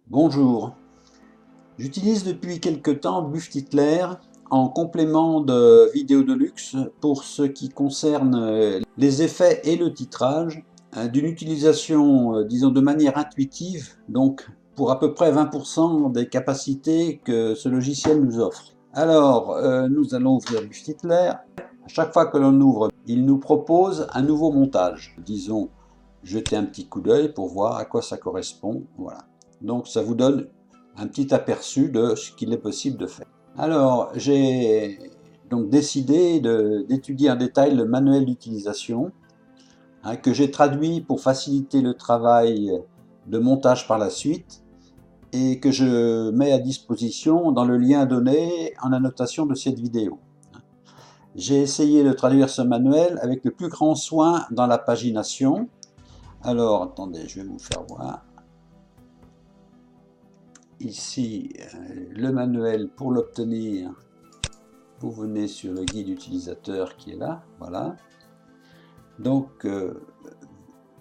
Bonjour, j'utilise depuis quelque temps Buff-Titler en complément de Vidéo Deluxe pour ce qui concerne les effets et le titrage, d'une utilisation, disons, de manière intuitive, donc pour à peu près 20% des capacités que ce logiciel nous offre. Alors, nous allons ouvrir Buff-Titler. À chaque fois que l'on ouvre, il nous propose un nouveau montage. Disons, jeter un petit coup d'œil pour voir à quoi ça correspond. Voilà. Donc ça vous donne un petit aperçu de ce qu'il est possible de faire. Alors j'ai donc décidé d'étudier en détail le manuel d'utilisation que j'ai traduit pour faciliter le travail de montage par la suite et que je mets à disposition dans le lien donné en annotation de cette vidéo. J'ai essayé de traduire ce manuel avec le plus grand soin dans la pagination. Alors attendez, je vais vous faire voir. Ici, le manuel, pour l'obtenir, vous venez sur le guide utilisateur qui est là, voilà. Donc,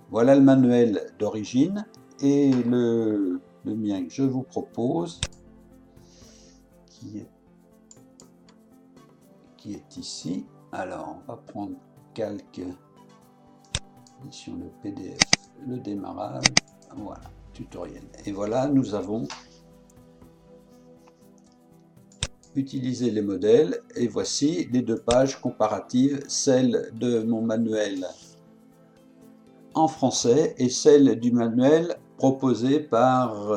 voilà le manuel d'origine et le mien que je vous propose, qui est ici. Alors, on va prendre calque, sur le PDF, le démarrage, voilà, tutoriel. Et voilà, nous avons utiliser les modèles et voici les deux pages comparatives, celle de mon manuel en français et celle du manuel proposé par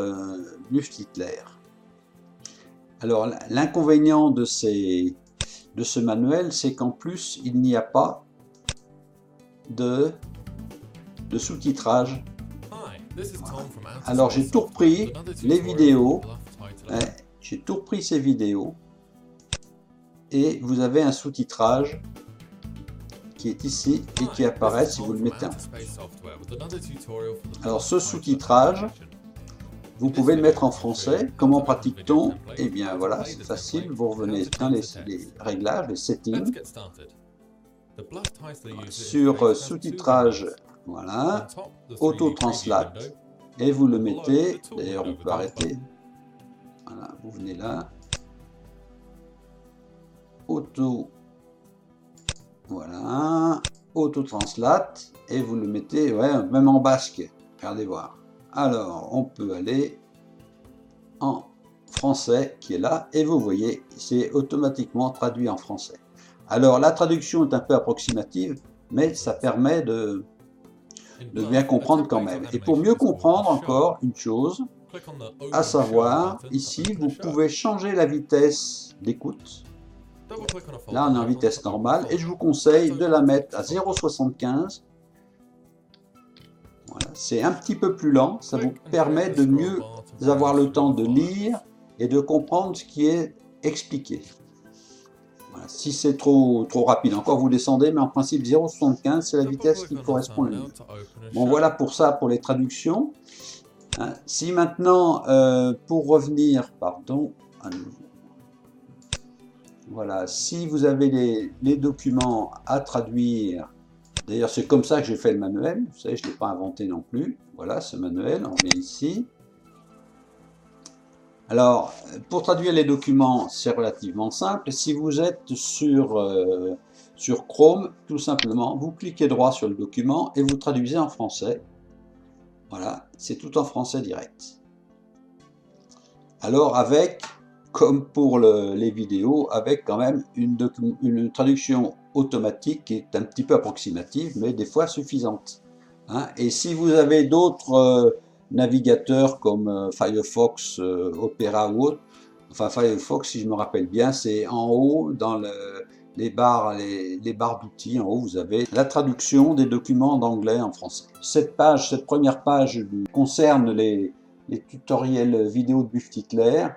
Buff-Titler. Alors l'inconvénient de ce manuel, c'est qu'en plus il n'y a pas de sous-titrage. Alors j'ai tout repris les vidéos, j'ai tout repris ces vidéos. Et vous avez un sous-titrage qui est ici et qui apparaît si vous le mettez en plus. Alors ce sous-titrage, vous pouvez le mettre en français. Comment pratique-t-on? Eh bien voilà, c'est facile. Vous revenez dans les réglages, les settings, sur sous-titrage, voilà, auto-translate, et vous le mettez. D'ailleurs, on peut arrêter. Voilà, vous venez là. Voilà, auto-translate et vous le mettez, ouais, même en basque, regardez voir. Alors on peut aller en français qui est là et vous voyez c'est automatiquement traduit en français. Alors la traduction est un peu approximative mais ça permet de bien comprendre quand même. Et pour mieux comprendre encore une chose, à savoir ici vous pouvez changer la vitesse d'écoute. Là, on est en vitesse normale et je vous conseille de la mettre à 0,75. Voilà, c'est un petit peu plus lent, ça vous permet de mieux avoir le temps de lire et de comprendre ce qui est expliqué. Voilà, si c'est trop rapide, encore vous descendez, mais en principe 0,75 c'est la vitesse qui correspond le mieux. Bon, voilà pour ça, pour les traductions. Si maintenant, pour revenir, pardon, à nouveau. Voilà, si vous avez les documents à traduire, d'ailleurs c'est comme ça que j'ai fait le manuel, vous savez, je ne l'ai pas inventé non plus. Voilà ce manuel, on vient ici. Alors, pour traduire les documents, c'est relativement simple. Si vous êtes sur Chrome, tout simplement, vous cliquez droit sur le document et vous traduisez en français. Voilà, c'est tout en français direct. Alors avec, comme pour les vidéos, avec quand même une traduction automatique qui est un petit peu approximative, mais des fois suffisante. Et si vous avez d'autres navigateurs comme Firefox, Opera ou autre, enfin Firefox, si je me rappelle bien, c'est en haut dans les barres d'outils, en haut vous avez la traduction des documents d'anglais en français. Cette première page concerne les tutoriels vidéo de Buff-Titler.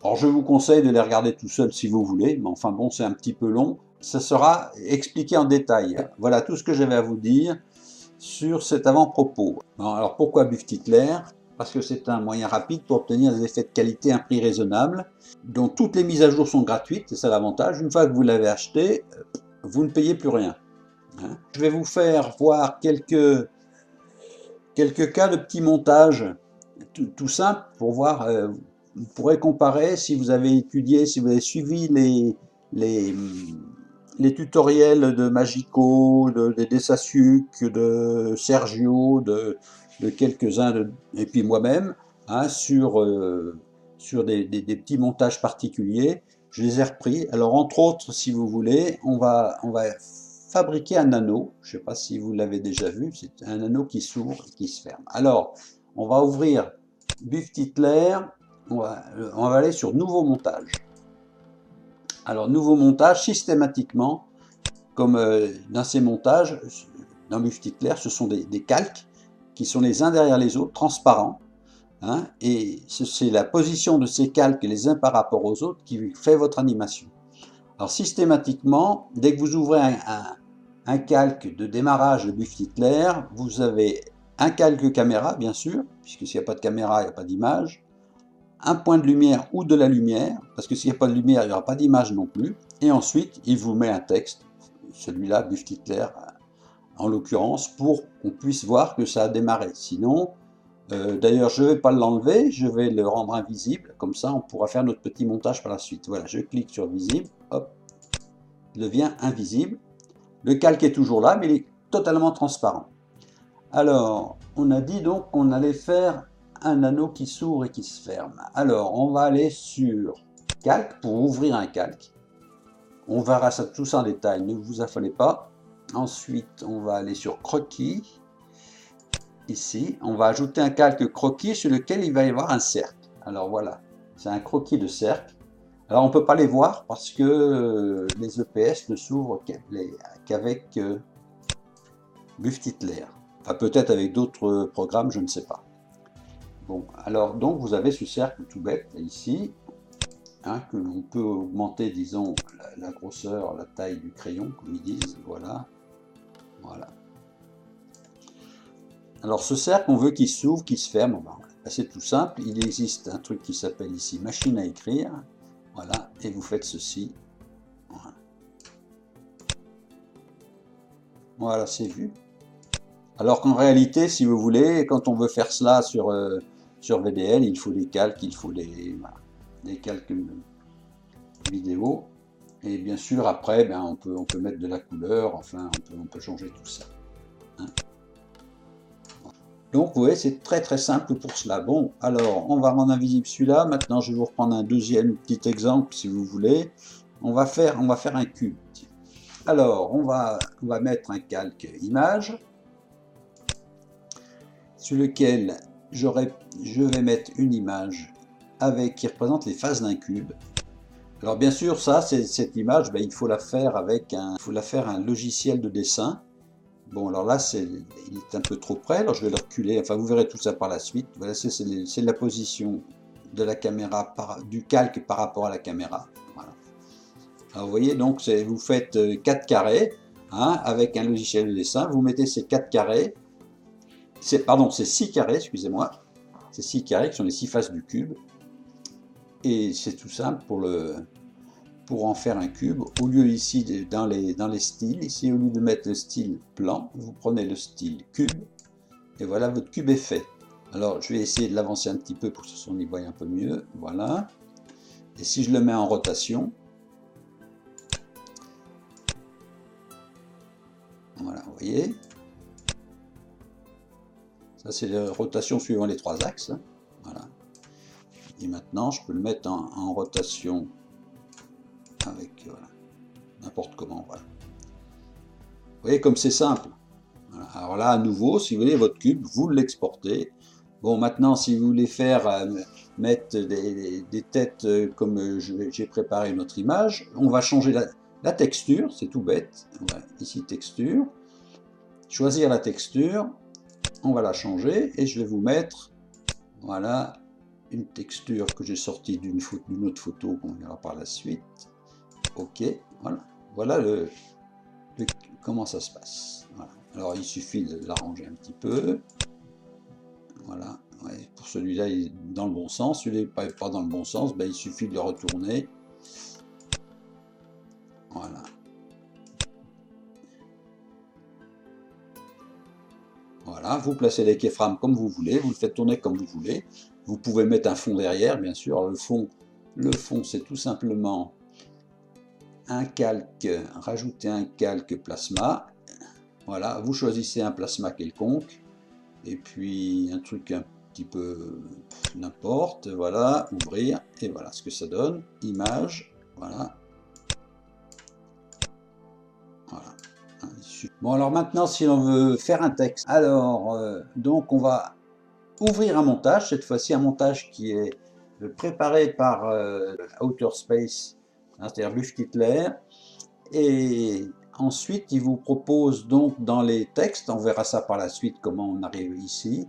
Alors je vous conseille de les regarder tout seul si vous voulez, mais enfin bon, c'est un petit peu long. ça sera expliqué en détail. Voilà tout ce que j'avais à vous dire sur cet avant-propos. Alors pourquoi Buff-Titler? Parce que c'est un moyen rapide pour obtenir des effets de qualité à un prix raisonnable, dont toutes les mises à jour sont gratuites, c'est ça l'avantage. Une fois que vous l'avez acheté, vous ne payez plus rien. Je vais vous faire voir quelques cas de petits montages tout simple pour voir, vous pourrez comparer si vous avez étudié, si vous avez suivi les tutoriels de Magico, de Dessasuc, de Sergio, de quelques-uns, et puis moi-même, hein, sur des petits montages particuliers. Je les ai repris. Alors entre autres, si vous voulez, on va fabriquer un anneau. Je ne sais pas si vous l'avez déjà vu, c'est un anneau qui s'ouvre et qui se ferme. Alors, on va ouvrir Buff-Titler, on va aller sur Nouveau montage. Alors, nouveau montage, systématiquement, comme dans ces montages, dans Buff-Titler, ce sont des calques qui sont les uns derrière les autres, transparents. Hein, et c'est la position de ces calques les uns par rapport aux autres qui fait votre animation. Alors, systématiquement, dès que vous ouvrez un calque de démarrage de Buff-Titler, vous avez un calque caméra, bien sûr, puisque s'il n'y a pas de caméra, il n'y a pas d'image, un point de lumière ou de la lumière, parce que s'il n'y a pas de lumière, il n'y aura pas d'image non plus, et ensuite, il vous met un texte, celui-là, Buff-Titler, en l'occurrence, pour qu'on puisse voir que ça a démarré. Sinon, d'ailleurs, je ne vais pas l'enlever, je vais le rendre invisible, comme ça, on pourra faire notre petit montage par la suite. Voilà, je clique sur visible, hop, il devient invisible. Le calque est toujours là, mais il est totalement transparent. Alors, on a dit donc qu'on allait faire un anneau qui s'ouvre et qui se ferme. Alors, on va aller sur calque pour ouvrir un calque. On verra ça tous en détail, ne vous affolez pas. Ensuite, on va aller sur croquis. Ici, on va ajouter un calque croquis sur lequel il va y avoir un cercle. Alors voilà, c'est un croquis de cercle. Alors on ne peut pas les voir parce que les EPS ne s'ouvrent qu'avec Buff-Titler. Enfin peut-être avec d'autres programmes, je ne sais pas. Bon, alors donc vous avez ce cercle tout bête ici, hein, que l'on peut augmenter, disons, la grosseur, la taille du crayon, comme ils disent. Voilà, voilà. Alors ce cercle, on veut qu'il s'ouvre, qu'il se ferme. C'est tout simple. Il existe un truc qui s'appelle ici machine à écrire. Voilà, et vous faites ceci. Voilà, voilà, c'est vu. Alors qu'en réalité, si vous voulez, quand on veut faire cela sur VDL, il faut des calques, il faut des calques vidéo. Et bien sûr, après, ben, on peut mettre de la couleur, enfin, on peut changer tout ça. Hein. Donc, vous voyez, c'est très très simple pour cela. Bon, alors, on va rendre invisible celui-là. Maintenant, je vais vous reprendre un deuxième petit exemple, si vous voulez. On va faire un cube. Alors, on va mettre un calque image, sur lequel je vais mettre une image qui représente les faces d'un cube. Alors, bien sûr, cette image, ben, il faut la faire avec un logiciel de dessin. Bon, alors là, il est un peu trop près, alors je vais le reculer, enfin vous verrez tout ça par la suite. Voilà, c'est la position de la caméra, du calque par rapport à la caméra. Voilà. Alors vous voyez, donc vous faites 4 carrés, hein, avec un logiciel de dessin, vous mettez ces 4 carrés, c'est 6 carrés, excusez-moi, c'est 6 carrés qui sont les 6 faces du cube, et c'est tout simple pour en faire un cube. Au lieu ici, dans les styles, ici au lieu de mettre le style plan, vous prenez le style cube, et voilà, votre cube est fait. Alors je vais essayer de l'avancer un petit peu pour que on y voit un peu mieux, voilà. Et si je le mets en rotation, voilà, vous voyez, ça c'est la rotation suivant les 3 axes, hein. Voilà. Et maintenant je peux le mettre en rotation avec, voilà, n'importe comment, voilà. Vous voyez comme c'est simple. Voilà. Alors là, à nouveau, si vous voulez votre cube, vous l'exportez. Bon, maintenant, si vous voulez mettre des têtes comme j'ai préparé une autre image, on va changer la texture, c'est tout bête. Voilà, ici, texture. Choisir la texture, on va la changer et je vais vous mettre, voilà, une texture que j'ai sortie d'une autre photo qu'on verra par la suite. Ok, voilà. voilà comment ça se passe. Voilà. Alors il suffit de l'arranger un petit peu. Voilà. Ouais, pour celui-là, il est dans le bon sens. Celui-là n'est pas dans le bon sens, ben, il suffit de le retourner. Voilà. Voilà, vous placez les keyframes comme vous voulez, vous le faites tourner comme vous voulez. Vous pouvez mettre un fond derrière, bien sûr. Le fond, c'est tout simplement un calque, rajouter un calque plasma. Voilà, vous choisissez un plasma quelconque. Et puis un truc un petit peu n'importe. Voilà, ouvrir. Et voilà ce que ça donne. Image. Voilà. Voilà. Bon, alors maintenant, si on veut faire un texte, alors, donc on va ouvrir un montage, cette fois-ci un montage qui est préparé par Outer Space, hein, c'est-à-dire Buff-Titler, et ensuite il vous propose donc dans les textes, on verra ça par la suite comment on arrive ici,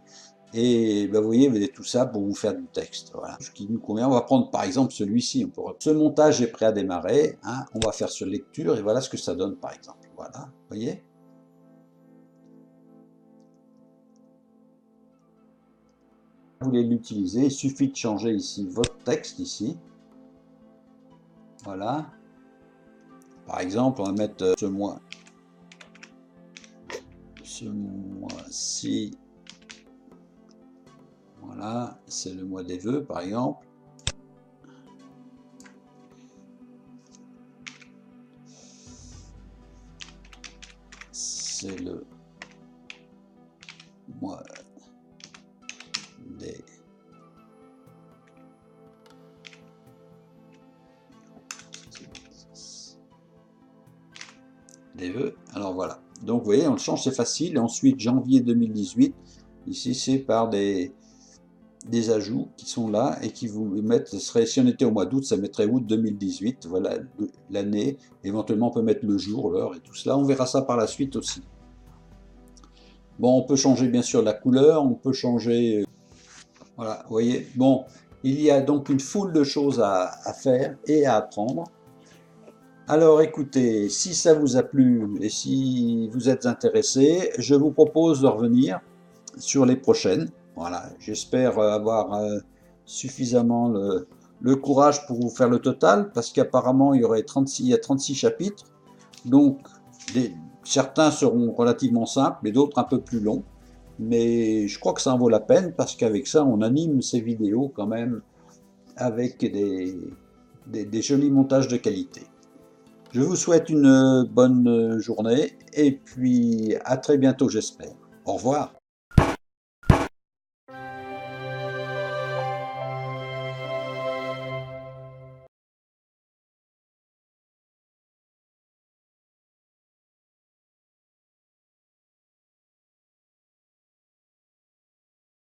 et ben, vous voyez, vous avez tout ça pour vous faire du texte. Voilà. Ce qui nous convient, on va prendre par exemple celui-ci. Ce montage est prêt à démarrer, hein, on va faire sur lecture, et voilà ce que ça donne par exemple. Voilà, vous voyez. Vous voulez l'utiliser, il suffit de changer ici votre texte ici. Voilà. Par exemple, on va mettre ce mois-ci. Voilà, c'est le mois des vœux par exemple. C'est le mois des vœux. Alors voilà. Donc vous voyez, on le change, c'est facile. Et ensuite, janvier 2018, ici c'est par des ajouts qui sont là et qui vous mettent, ce serait, si on était au mois d'août, ça mettrait août 2018, voilà l'année. Éventuellement, on peut mettre le jour, l'heure et tout cela. On verra ça par la suite aussi. Bon, on peut changer bien sûr la couleur, on peut changer... Voilà, vous voyez. Bon, il y a donc une foule de choses à faire et à apprendre. Alors écoutez, si ça vous a plu et si vous êtes intéressé, je vous propose de revenir sur les prochaines. Voilà, j'espère avoir suffisamment le courage pour vous faire le total, parce qu'apparemment il y a 36 chapitres, donc certains seront relativement simples et d'autres un peu plus longs, mais je crois que ça en vaut la peine, parce qu'avec ça on anime ces vidéos quand même avec des jolis montages de qualité. Je vous souhaite une bonne journée et puis à très bientôt j'espère. Au revoir.